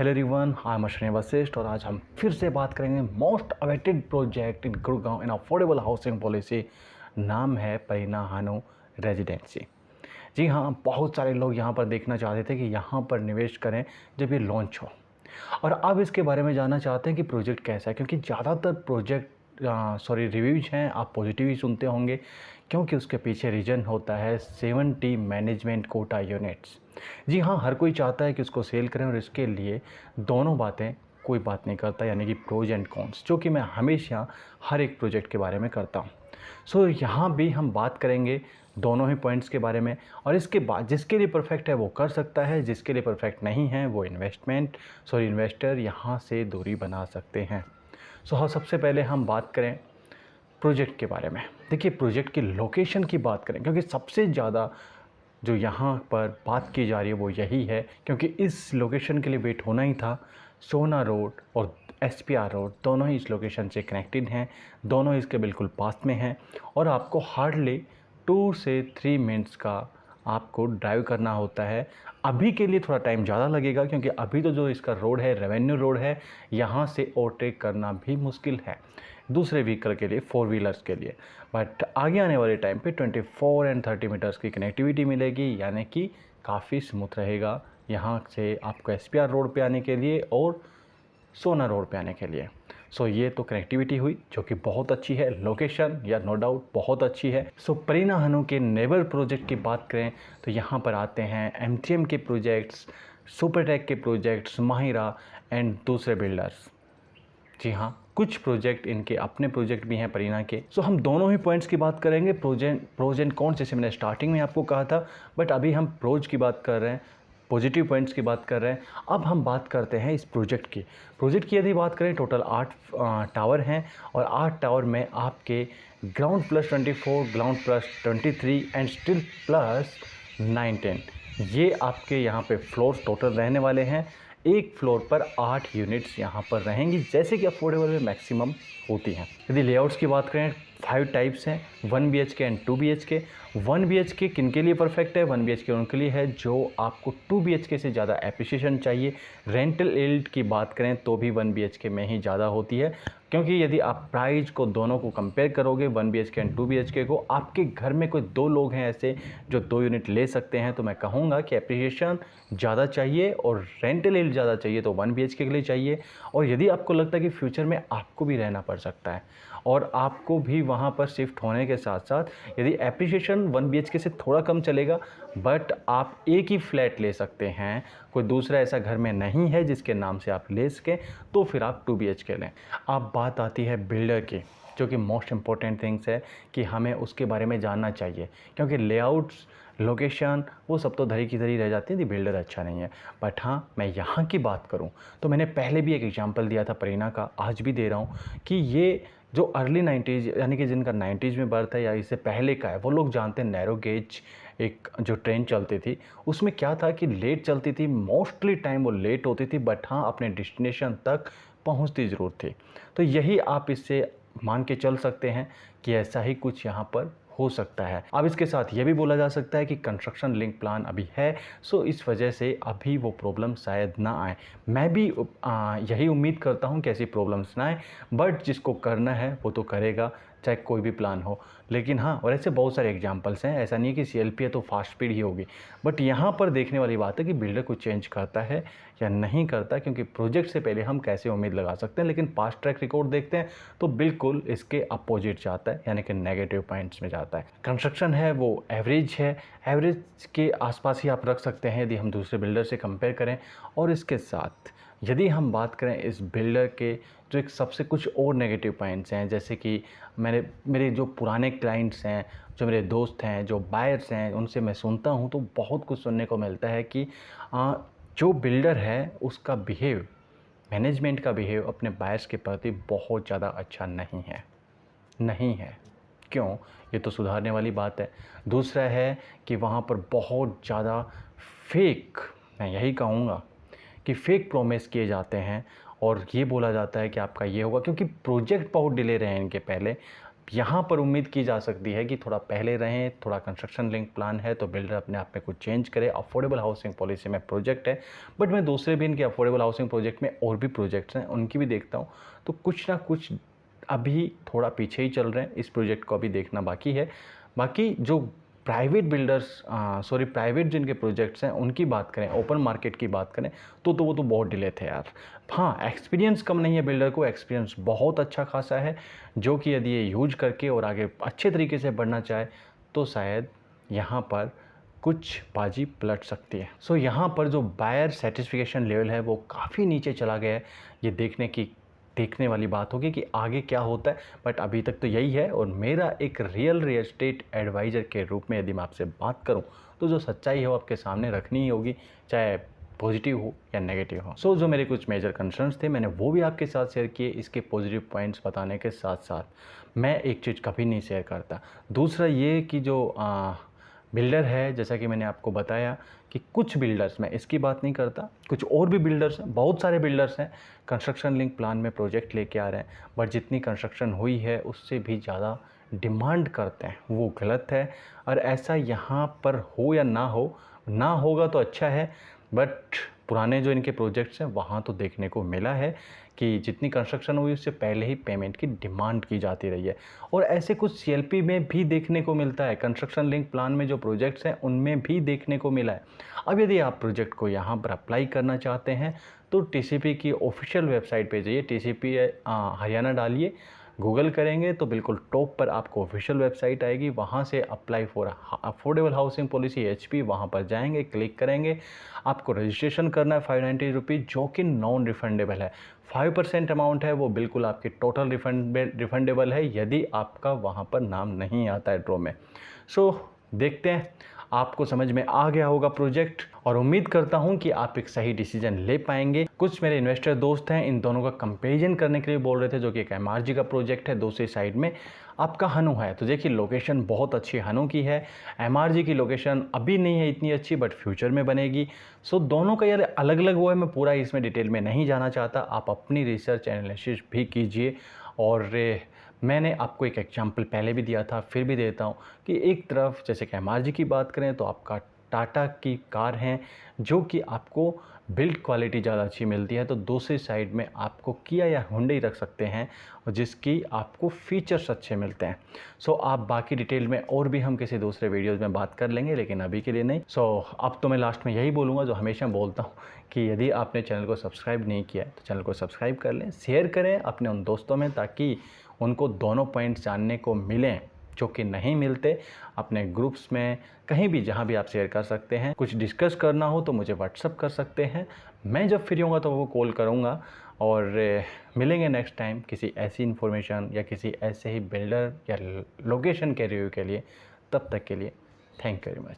Hello everyone, I am Ashwini Vashishtha और आज हम फिर से बात करेंगे most awaited project in Gurgaon in affordable housing policy. नाम है परीना हानू रेजिडेंसी। जी हाँ, बहुत सारे लोग यहाँ पर देखना चाहते थे कि यहाँ पर निवेश करें जब ये लॉन्च हो, और अब इसके बारे में जानना चाहते हैं कि प्रोजेक्ट कैसा है, क्योंकि ज़्यादातर प्रोजेक्ट रिव्यूज हैं आप पॉजिटिव ही सुनते होंगे, क्योंकि उसके पीछे रीजन होता है 70 मैनेजमेंट कोटा यूनिट्स। जी हाँ, हर कोई चाहता है कि उसको सेल करें, और इसके लिए दोनों बातें कोई बात नहीं करता, यानी कि प्रोज एंड कॉन्स, जो कि मैं हमेशा हर एक प्रोजेक्ट के बारे में करता हूँ। सो यहाँ भी हम बात करेंगे दोनों ही पॉइंट्स के बारे में, और इसके बाद जिसके लिए परफेक्ट है वो कर सकता है, जिसके लिए परफेक्ट नहीं है वो इन्वेस्टर यहाँ से दूरी बना सकते हैं। सो हाँ, सबसे पहले हम बात करें प्रोजेक्ट के बारे में। देखिए, प्रोजेक्ट की लोकेशन की बात करें, क्योंकि सबसे ज़्यादा जो यहाँ पर बात की जा रही है वो यही है, क्योंकि इस लोकेशन के लिए वेट होना ही था। सोना रोड और SPR रोड दोनों ही इस लोकेशन से कनेक्टेड हैं, दोनों इसके बिल्कुल पास में हैं, और आपको हार्डली 2 से 3 मिनट्स का आपको ड्राइव करना होता है। अभी के लिए थोड़ा टाइम ज़्यादा लगेगा, क्योंकि अभी तो जो इसका रोड है रेवेन्यू रोड है, यहाँ से ओवरटेक करना भी मुश्किल है दूसरे व्हीकल के लिए, 4 व्हीलर्स के लिए। बट आगे आने वाले टाइम पे 24 एंड 30 मीटर्स की कनेक्टिविटी मिलेगी, यानी कि काफ़ी स्मूथ रहेगा यहाँ से आपको SPR रोड पे आने के लिए और सोना रोड पे आने के लिए। सो ये तो कनेक्टिविटी हुई, जो कि बहुत अच्छी है। लोकेशन या नो डाउट बहुत अच्छी है। सो परीना हानू के नेबर प्रोजेक्ट की बात करें तो यहाँ पर आते हैं MTM के प्रोजेक्ट्स, सुपरटेक के प्रोजेक्ट्स, माहिरा एंड दूसरे बिल्डर्स। जी हाँ, कुछ प्रोजेक्ट इनके अपने प्रोजेक्ट भी हैं परीना के। सो हम दोनों ही पॉइंट्स की बात करेंगे, प्रोज एंड कॉन्स, जैसे मैंने स्टार्टिंग में आपको कहा था। बट अभी हम प्रोज की बात कर रहे हैं, पॉजिटिव पॉइंट्स की बात कर रहे हैं। अब हम बात करते हैं इस प्रोजेक्ट की यदि बात करें, टोटल 8 टावर हैं, और 8 टावर में आपके ground plus 24, ground plus 23 and still plus 9-10 ये आपके यहाँ पे फ्लोर्स टोटल रहने वाले हैं। एक फ्लोर पर 8 यूनिट्स यहाँ पर रहेंगी, जैसे कि अफोर्डेबल में मैक्सिमम होती हैं। यदि लेआउट्स की बात करें, 5 टाइप्स हैं, 1 BHK एंड 2 BHK। 1 BHK किन के लिए परफेक्ट है? 1 BHK उनके लिए है जो आपको 2 BHK से ज़्यादा एप्रिसिएशन चाहिए। रेंटल यील्ड की बात करें तो भी 1 BHK में ही ज़्यादा होती है, क्योंकि यदि आप प्राइस को दोनों को कंपेयर करोगे, 1 BHK एंड 2 BHK को, आपके घर में कोई 2 लोग हैं ऐसे जो 2 यूनिट ले सकते हैं, तो मैं कहूँगा कि एप्रिसिएशन ज़्यादा चाहिए और रेंटल यील्ड ज़्यादा चाहिए तो 1 BHK के लिए चाहिए। और यदि आपको लगता है कि फ्यूचर में आपको भी रहना पड़ सकता है और आपको भी वहाँ पर शिफ्ट होने के साथ साथ यदि एप्रिसिएशन 1 BHK से थोड़ा कम चलेगा, बट आप एक ही फ्लैट ले सकते हैं, कोई दूसरा ऐसा घर में नहीं है जिसके नाम से आप ले सकें, तो फिर आप 2 BHK लें। अब बात आती है बिल्डर की, जो कि मोस्ट इम्पॉर्टेंट थिंग्स है कि हमें उसके बारे में जानना चाहिए, क्योंकि लेआउट्स, लोकेशन, वो सब तो धरी की धरी रह जाती है यदि बिल्डर अच्छा नहीं है। बट हाँ, मैं यहाँ की बात करूँ तो मैंने पहले भी एक एग्जांपल दिया था परीना का, आज भी दे रहा हूँ कि ये जो अर्ली 90s यानी कि जिनका 90s में बर्थ है या इससे पहले का है, वो लोग जानते हैं नैरो गेज एक जो ट्रेन चलती थी, उसमें क्या था कि लेट चलती थी, मोस्टली टाइम वो लेट होती थी, बट हाँ अपने डेस्टिनेशन तक पहुंचती ज़रूर थी। तो यही आप इससे मान के चल सकते हैं कि ऐसा ही कुछ यहाँ पर हो सकता है। अब इसके साथ ये भी बोला जा सकता है कि कंस्ट्रक्शन लिंक प्लान अभी है, सो इस वजह से अभी वो प्रॉब्लम शायद ना आए। मैं भी यही उम्मीद करता हूँ कि ऐसी प्रॉब्लम्स ना आए, बट जिसको करना है वो तो करेगा, चाहे कोई भी प्लान हो। लेकिन हाँ, और ऐसे बहुत सारे एग्जांपल्स हैं, ऐसा नहीं है कि CLP है तो फास्ट स्पीड ही होगी। बट यहाँ पर देखने वाली बात है कि बिल्डर को चेंज करता है या नहीं करता, क्योंकि प्रोजेक्ट से पहले हम कैसे उम्मीद लगा सकते हैं, लेकिन पास्ट ट्रैक रिकॉर्ड देखते हैं तो बिल्कुल इसके अपोजिट जाता है, यानी कि नेगेटिव पॉइंट्स में जाता है। कंस्ट्रक्शन है वो एवरेज है, एवरेज के आसपास ही आप रख सकते हैं यदि हम दूसरे बिल्डर से कंपेयर करें। और इसके साथ यदि हम बात करें इस बिल्डर के जो एक सबसे कुछ और नेगेटिव पॉइंट्स हैं, जैसे कि मेरे जो पुराने क्लाइंट्स हैं, जो मेरे दोस्त हैं, जो बायर्स हैं, उनसे मैं सुनता हूँ तो बहुत कुछ सुनने को मिलता है कि जो बिल्डर है उसका बिहेव, मैनेजमेंट का बिहेव अपने बायर्स के प्रति बहुत ज़्यादा अच्छा नहीं है। क्यों? ये तो सुधारने वाली बात है। दूसरा है कि वहाँ पर बहुत ज़्यादा फेक, मैं यही कहूँगा कि फेक प्रॉमिस किए जाते हैं, और ये बोला जाता है कि आपका ये होगा, क्योंकि प्रोजेक्ट बहुत डिले रहे हैं इनके पहले। यहाँ पर उम्मीद की जा सकती है कि थोड़ा पहले रहें, थोड़ा कंस्ट्रक्शन लिंक प्लान है तो बिल्डर अपने आप में कुछ चेंज करे। अफोर्डेबल हाउसिंग पॉलिसी में प्रोजेक्ट है, बट मैं दूसरे भी इनके अफोर्डेबल हाउसिंग प्रोजेक्ट में और भी प्रोजेक्ट्स हैं उनकी भी देखता हूँ, तो कुछ ना कुछ अभी थोड़ा पीछे ही चल रहे हैं। इस प्रोजेक्ट को अभी देखना बाकी है। बाकी जो प्राइवेट बिल्डर्स प्राइवेट जिनके प्रोजेक्ट्स हैं उनकी बात करें, ओपन मार्केट की बात करें, तो वो तो बहुत डिले थे यार। हाँ, एक्सपीरियंस कम नहीं है बिल्डर को, एक्सपीरियंस बहुत अच्छा खासा है, जो कि यदि ये यूज करके और आगे अच्छे तरीके से बढ़ना चाहे तो शायद यहाँ पर कुछ बाजी पलट सकती है। सो यहाँ पर जो बायर सेटिस्फिकेशन लेवल है वो काफ़ी नीचे चला गया है। ये देखने वाली बात होगी कि आगे क्या होता है, बट अभी तक तो यही है। और मेरा एक रियल एस्टेट एडवाइज़र के रूप में यदि मैं आपसे बात करूं तो जो सच्चाई है वो आपके सामने रखनी ही होगी, चाहे पॉजिटिव हो या नेगेटिव हो। सो जो मेरे कुछ मेजर कंसर्न्स थे मैंने वो भी आपके साथ शेयर किए। इसके पॉजिटिव पॉइंट्स बताने के साथ साथ मैं एक चीज़ कभी नहीं शेयर करता। दूसरा ये कि जो बिल्डर है, जैसा कि मैंने आपको बताया कि कुछ बिल्डर्स, मैं इसकी बात नहीं करता, कुछ और भी बिल्डर्स हैं, बहुत सारे बिल्डर्स हैं कंस्ट्रक्शन लिंक प्लान में प्रोजेक्ट लेके आ रहे हैं, बट जितनी कंस्ट्रक्शन हुई है उससे भी ज़्यादा डिमांड करते हैं, वो गलत है। और ऐसा यहाँ पर हो या ना हो, ना होगा तो अच्छा है, बट पुराने जो इनके प्रोजेक्ट्स हैं वहाँ तो देखने को मिला है कि जितनी कंस्ट्रक्शन हुई उससे पहले ही पेमेंट की डिमांड की जाती रही है। और ऐसे कुछ सीएलपी में भी देखने को मिलता है, कंस्ट्रक्शन लिंक प्लान में जो प्रोजेक्ट्स हैं उनमें भी देखने को मिला है। अब यदि आप प्रोजेक्ट को यहाँ पर अप्लाई करना चाहते हैं तो टीसीपी की ऑफिशियल वेबसाइट पे जाइए, टीसीपी हरियाणा डालिए, गूगल करेंगे तो बिल्कुल टॉप पर आपको ऑफिशियल वेबसाइट आएगी, वहाँ से apply for affordable housing policy HP, वहाँ पर जाएंगे, क्लिक करेंगे, आपको रजिस्ट्रेशन करना है 590 रुपीज़, जो कि नॉन रिफंडेबल है। 5% अमाउंट है वो बिल्कुल आपके टोटल रिफंडेबल है यदि आपका वहाँ पर नाम नहीं आता है ड्रॉ में। सो देखते हैं, आपको समझ में आ गया होगा प्रोजेक्ट, और उम्मीद करता हूं कि आप एक सही डिसीजन ले पाएंगे। कुछ मेरे इन्वेस्टर दोस्त हैं, इन दोनों का कंपैरिजन करने के लिए बोल रहे थे, जो कि एक एमआरजी का प्रोजेक्ट है, दूसरी साइड में आपका हनु है। तो देखिए लोकेशन बहुत अच्छी हनु की है, एमआरजी की लोकेशन अभी नहीं है इतनी अच्छी, बट फ्यूचर में बनेगी। सो दोनों का यार अलग अलग वो है, मैं पूरा इसमें डिटेल में नहीं जाना चाहता, आप अपनी रिसर्च एनालिसिस भी कीजिए। और मैंने आपको एक एग्जाम्पल पहले भी दिया था, फिर भी देता हूँ कि एक तरफ जैसे कि एमआरजी की बात करें तो आपका टाटा की कार हैं जो कि आपको बिल्ड क्वालिटी ज़्यादा अच्छी मिलती है, तो दूसरी साइड में आपको किया या हुंडई रख सकते हैं और जिसकी आपको फीचर्स अच्छे मिलते हैं। सो आप बाकी डिटेल में और भी हम किसी दूसरे वीडियोज़ में बात कर लेंगे, लेकिन अभी के लिए नहीं। सो अब तो मैं लास्ट में यही बोलूँगा जो हमेशा बोलता हूँ कि यदि आपने चैनल को सब्सक्राइब नहीं किया है तो चैनल को सब्सक्राइब कर लें, शेयर करें अपने उन दोस्तों में, ताकि उनको दोनों पॉइंट्स जानने को मिलें जो कि नहीं मिलते। अपने ग्रुप्स में कहीं भी जहां भी आप शेयर कर सकते हैं। कुछ डिस्कस करना हो तो मुझे व्हाट्सअप कर सकते हैं, मैं जब फ्री होऊंगा तो वो कॉल करूंगा। और मिलेंगे नेक्स्ट टाइम किसी ऐसी इन्फॉर्मेशन या किसी ऐसे ही बिल्डर या लोकेशन के रिव्यू के लिए। तब तक के लिए थैंक यू वेरी मच।